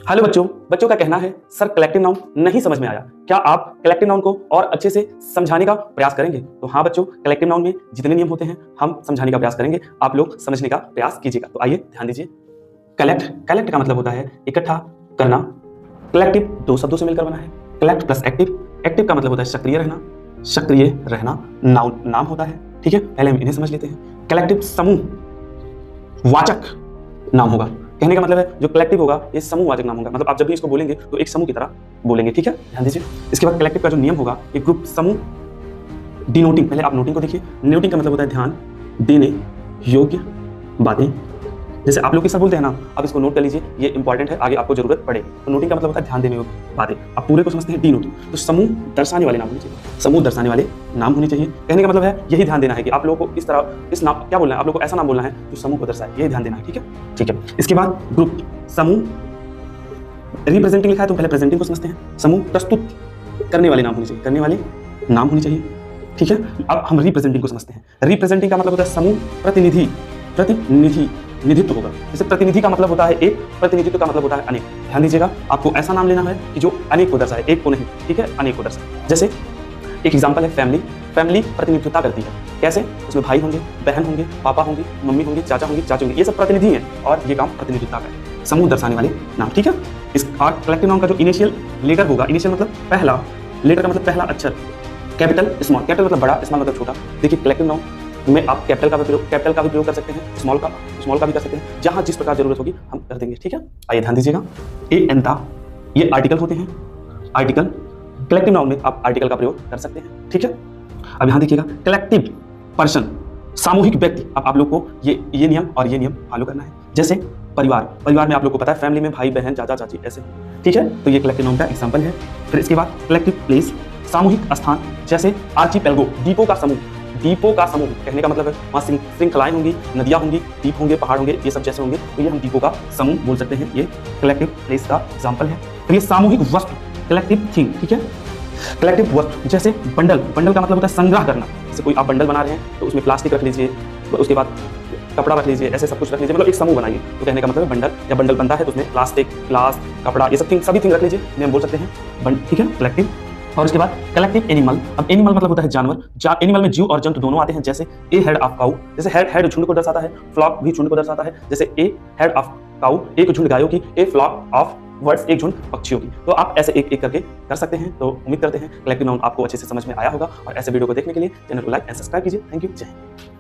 Hello बच्चों, बच्चों का कहना है सर कलेक्टिव नाउन नहीं समझ में आया, क्या आप कलेक्टिव नाउन को और अच्छे से समझाने का प्रयास करेंगे? तो हाँ बच्चों, कलेक्टिव नाउन में जितने नियम होते हैं हम समझाने का प्रयास करेंगे, आप लोग समझने का प्रयास कीजिएगा। तो आइए ध्यान दीजिए। कलेक्ट का मतलब होता है इकट्ठा करना। कलेक्टिव दो शब्दों से मिलकर बना है, कलेक्ट प्लस एक्टिव। एक्टिव का मतलब होता है सक्रिय रहना, सक्रिय रहना नाउन नाम होता है। ठीक है, पहले हम इन्हें समझ लेते हैं। कलेक्टिव समूह वाचक नाम होगा। कहने का मतलब है जो कलेक्टिव होगा ये समूहवाचक नाम होगा, मतलब आप जब भी इसको बोलेंगे तो एक समूह की तरह बोलेंगे। ठीक है, ध्यान दीजिए। इसके बाद कलेक्टिव का जो नियम होगा ये ग्रुप समूह डिनोटिंग। पहले आप नोटिंग को देखिए। डिनोटिंग का मतलब होता है ध्यान देने योग्य बातें। जैसे आप लोग के साथ बोलते हैं ना, आप इसको नोट कर लीजिए, ये इंपॉर्टेंट है, आगे आपको जरूरत पड़ेगी। तो नोटिंग का मतलब होता है ध्यान देने योग्य बातें। आप पूरे को समझते हैं डिनोटिंग, तो समूह दर्शाने वाले नाम होने चाहिए, समूह दर्शाने वाले नाम होने चाहिए। कहने का मतलब है यही ध्यान देना है कि आप लोगों को इस तरह इस नाम क्या बोलना है, आप लोगों को ऐसा नाम बोलना है जो समूह को दर्शाए, यही ध्यान देना है। ठीक है, ठीक है। इसके बाद ग्रुप समूह रिप्रेजेंटिंग लिखा है तो पहले प्रेजेंटिंग को समझते हैं। समूह प्रस्तुत करने वाले नाम होने चाहिए, करने वाले नाम होने चाहिए। ठीक है, अब हम रिप्रेजेंटिंग को समझते हैं। रिप्रेजेंटिंग का मतलब होता है समूह प्रतिनिधि, निधित्व होगा। जैसे प्रतिनिधि का मतलब होता है एक, प्रतिनिधित्व का मतलब होता है अनेक। ध्यान दीजिएगा, आपको ऐसा नाम लेना है कि जो अनेक को दर्शाए, एक को नहीं। ठीक है, अनेक को दर्शाए। जैसे एक एग्जांपल है फैमिली। फैमिली प्रतिनिधित्व करती है, कैसे? उसमें भाई होंगे, बहन होंगे, पापा होंगे, मम्मी होंगे, चाचा होंगे, चाची होंगे, ये सब प्रतिनिधि हैं और ये काम प्रतिनिधित्व का है, समूह दर्शाने वाले नाम। ठीक है, इस कलेक्टिव नाउन का जो इनिशियल लेटर होगा, इनिशियल मतलब पहला, लेटर का मतलब पहला अक्षर, कैपिटल स्मॉल। कैपिटल मतलब बड़ा, स्मॉल मतलब छोटा। देखिए कलेक्टिव नाउन में आप कैपिटल का भी प्रयोग कर सकते हैं, स्मॉल का भी कर सकते हैं, जहां जिस प्रकार जरूरत होगी हम कर देंगे। ठीक है, आइए ध्यान दीजिएगा। ए एंता ये आर्टिकल होते हैं, आर्टिकल। कलेक्टिव नाउन में आप आर्टिकल का प्रयोग कर सकते हैं। ठीक है, अब यहां देखिएगा कलेक्टिव पर्सन सामूहिक व्यक्ति। अब आप लोग को ये नियम और ये नियम फॉलो करना है। जैसे परिवार में आप लोग को पता है फैमिली में भाई बहन चाचा चाची ऐसे। ठीक है, तो ये कलेक्टिव नाउन का एग्जांपल है। फिर इसके बाद कलेक्टिव प्लेस सामूहिक स्थान, जैसे आर्चीपेलगो द्वीपों का समूह। द्वीपों का समूह कहने का मतलब है वहाँ श्रृंखलाएं होंगी, नदियां होंगी, द्वीप होंगे, पहाड़ होंगे, ये सब जैसे होंगे, तो ये हम द्वीपों का समूह बोल सकते हैं। ये कलेक्टिव प्लेस का एग्जांपल है। फिर ये सामूहिक वस्तु कलेक्टिव थिंग। ठीक है, कलेक्टिव वस्तु जैसे बंडल का मतलब होता है संग्रह करना। जैसे कोई आप बंडल बना रहे हैं तो उसमें प्लास्टिक रख लीजिए, उसके बाद कपड़ा रख लीजिए, ऐसे सब कुछ रख लीजिए, मतलब एक समूह बनाइए। तो कहने का मतलब है बंडल, या बंडल बनता है तो उसमें प्लास्टिक, ग्लास, कपड़ा, ये सब सभी थिंग रख लीजिए, हम बोल सकते हैं। ठीक है, कलेक्टिव। और उसके बाद कलेक्टिव एनिमल। अब एनिमल मतलब होता है जानवर। एनिमल में जीव और जंतु दोनों आते हैं। जैसे ए हेड ऑफ काऊ, जैसे हेड झुंड को दर्शाता है, फ्लॉक भी झुंड को दर्शाता है। जैसे ए हेड ऑफ काऊ एक झुंड गायों की, ए फ्लॉक ऑफ वर्ड्स एक झुंड पक्षियों की। तो आप ऐसे एक एक करके कर सकते हैं। तो उम्मीद करते हैं कलेक्टिव नाउन आपको अच्छे से समझ में आया होगा, और ऐसे वीडियो को देखने के लिए चैनल को लाइक एंड सब्सक्राइब कीजिए। थैंक यू, जय हिंद।